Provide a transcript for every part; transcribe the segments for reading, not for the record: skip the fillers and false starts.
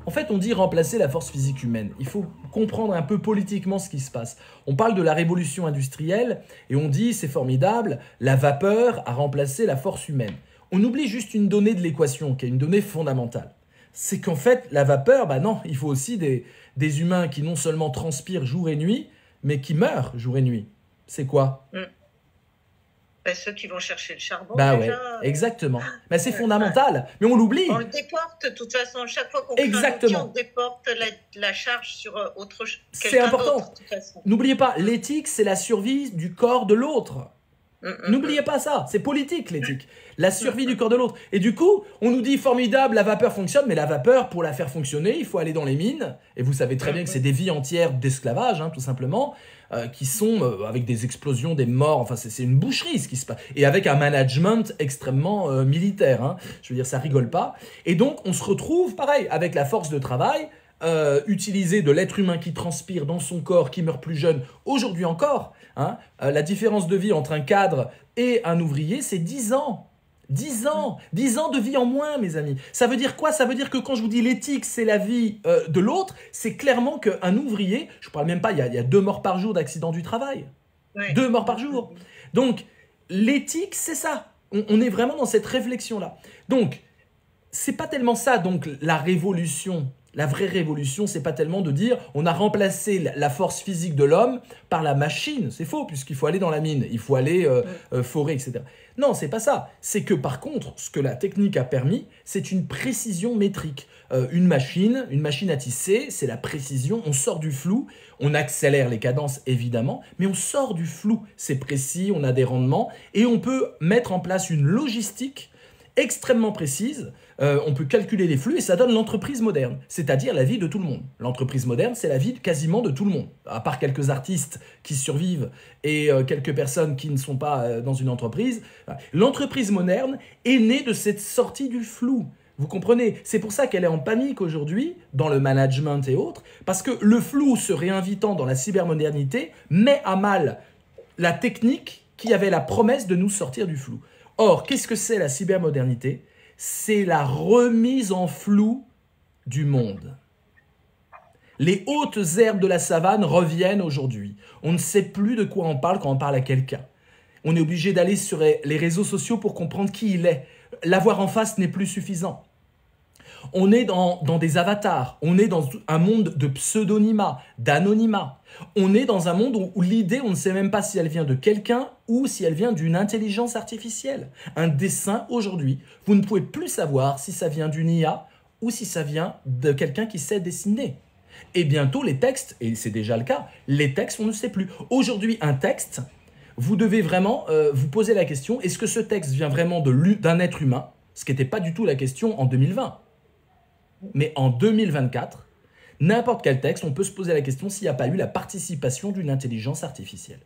En fait, on dit remplacer la force physique humaine. Il faut comprendre un peu politiquement ce qui se passe. On parle de la révolution industrielle et on dit, c'est formidable, la vapeur a remplacé la force humaine. On oublie juste une donnée de l'équation, qui est une donnée fondamentale. C'est qu'en fait, la vapeur, bah non, il faut aussi des humains qui non seulement transpirent jour et nuit, mais qui meurent jour et nuit. C'est quoi? Ben, ceux qui vont chercher le charbon, Bah déjà. ouais, exactement. Mais c'est Ouais. fondamental, mais on l'oublie. On le déporte, de toute façon, chaque fois qu'on crée un outil, Exactement. on déporte la charge sur C'est quelqu'un important. d'autre, de toute façon. N'oubliez pas, l'éthique, c'est la survie du corps de l'autre. N'oubliez pas ça, c'est politique l'éthique, la survie du corps de l'autre. Et du coup, on nous dit formidable, la vapeur fonctionne, mais la vapeur, pour la faire fonctionner, il faut aller dans les mines. Et vous savez très bien que c'est des vies entières d'esclavage, hein, tout simplement, qui sont avec des explosions, des morts, enfin c'est une boucherie ce qui se passe. Et avec un management extrêmement militaire, hein. Je veux dire, ça rigole pas. Et donc, on se retrouve, pareil, avec la force de travail, utiliser de l'être humain qui transpire dans son corps, qui meurt plus jeune, aujourd'hui encore. Hein, la différence de vie entre un cadre et un ouvrier, c'est 10 ans. 10 ans. 10 ans de vie en moins, mes amis. Ça veut dire quoi? Ça veut dire que quand je vous dis l'éthique, c'est la vie de l'autre, c'est clairement qu'un ouvrier, je ne parle même pas, il y a 2 morts par jour d'accident du travail. Ouais. 2 morts par jour. Donc, l'éthique, c'est ça. On est vraiment dans cette réflexion-là. Donc, c'est pas tellement ça, donc, la révolution. La vraie révolution, c'est pas tellement de dire on a remplacé la force physique de l'homme par la machine. C'est faux, puisqu'il faut aller dans la mine, il faut aller forer, etc. Non, c'est pas ça. C'est que par contre, ce que la technique a permis, c'est une précision métrique. Une machine à tisser, c'est la précision. On sort du flou, on accélère les cadences évidemment, mais on sort du flou. C'est précis, on a des rendements et on peut mettre en place une logistique extrêmement précise, on peut calculer les flux et ça donne l'entreprise moderne, c'est-à-dire la vie de tout le monde. L'entreprise moderne, c'est la vie quasiment de tout le monde, à part quelques artistes qui survivent et quelques personnes qui ne sont pas dans une entreprise. L'entreprise moderne est née de cette sortie du flou. Vous comprenez? C'est pour ça qu'elle est en panique aujourd'hui, dans le management et autres, parce que le flou se réinvitant dans la cybermodernité met à mal la technique qui avait la promesse de nous sortir du flou. Or, qu'est-ce que c'est la cybermodernité? C'est la remise en flou du monde. Les hautes herbes de la savane reviennent aujourd'hui. On ne sait plus de quoi on parle quand on parle à quelqu'un. On est obligé d'aller sur les réseaux sociaux pour comprendre qui il est. L'avoir en face n'est plus suffisant. On est dans des avatars, on est dans un monde de pseudonymat, d'anonymat. On est dans un monde où l'idée, on ne sait même pas si elle vient de quelqu'un ou si elle vient d'une intelligence artificielle. Un dessin, aujourd'hui, vous ne pouvez plus savoir si ça vient d'une IA ou si ça vient de quelqu'un qui sait dessiner. Et bientôt, les textes, et c'est déjà le cas, les textes, on ne sait plus. Aujourd'hui, un texte, vous devez vraiment vous poser la question, est-ce que ce texte vient vraiment d'un être humain? Ce qui n'était pas du tout la question en 2020. Mais en 2024, n'importe quel texte, on peut se poser la question s'il n'y a pas eu la participation d'une intelligence artificielle.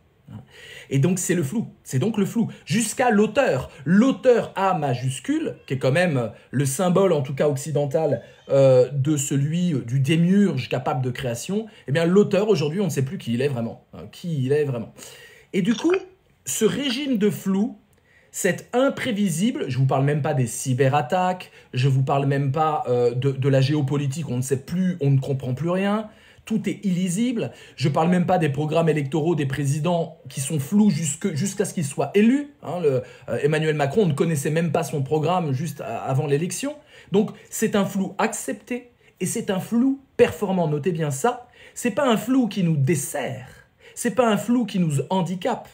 Et donc c'est le flou, c'est donc le flou. Jusqu'à l'auteur. L'auteur A majuscule, qui est quand même le symbole, en tout cas occidental, de celui du démiurge capable de création, eh bien l'auteur, aujourd'hui, on ne sait plus qui il est vraiment. Qui il est vraiment. Et du coup, ce régime de flou, cet imprévisible, je ne vous parle même pas des cyberattaques, je ne vous parle même pas de la géopolitique, on ne sait plus, on ne comprend plus rien, tout est illisible. Je ne parle même pas des programmes électoraux des présidents qui sont flous jusqu'à ce qu'ils soient élus. Hein, Emmanuel Macron, on ne connaissait même pas son programme juste avant l'élection. Donc c'est un flou accepté et c'est un flou performant. Notez bien ça, ce n'est pas un flou qui nous dessert, ce n'est pas un flou qui nous handicape.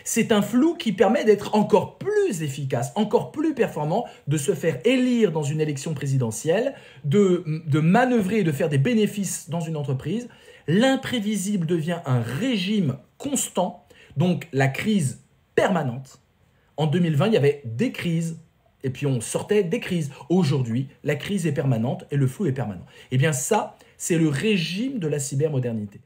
C'est un flou qui permet d'être encore plus efficace, encore plus performant, de se faire élire dans une élection présidentielle, de manœuvrer et de faire des bénéfices dans une entreprise. L'imprévisible devient un régime constant, donc la crise permanente. En 2020, il y avait des crises, et puis on sortait des crises. Aujourd'hui, la crise est permanente et le flou est permanent. Eh bien ça, c'est le régime de la cybermodernité.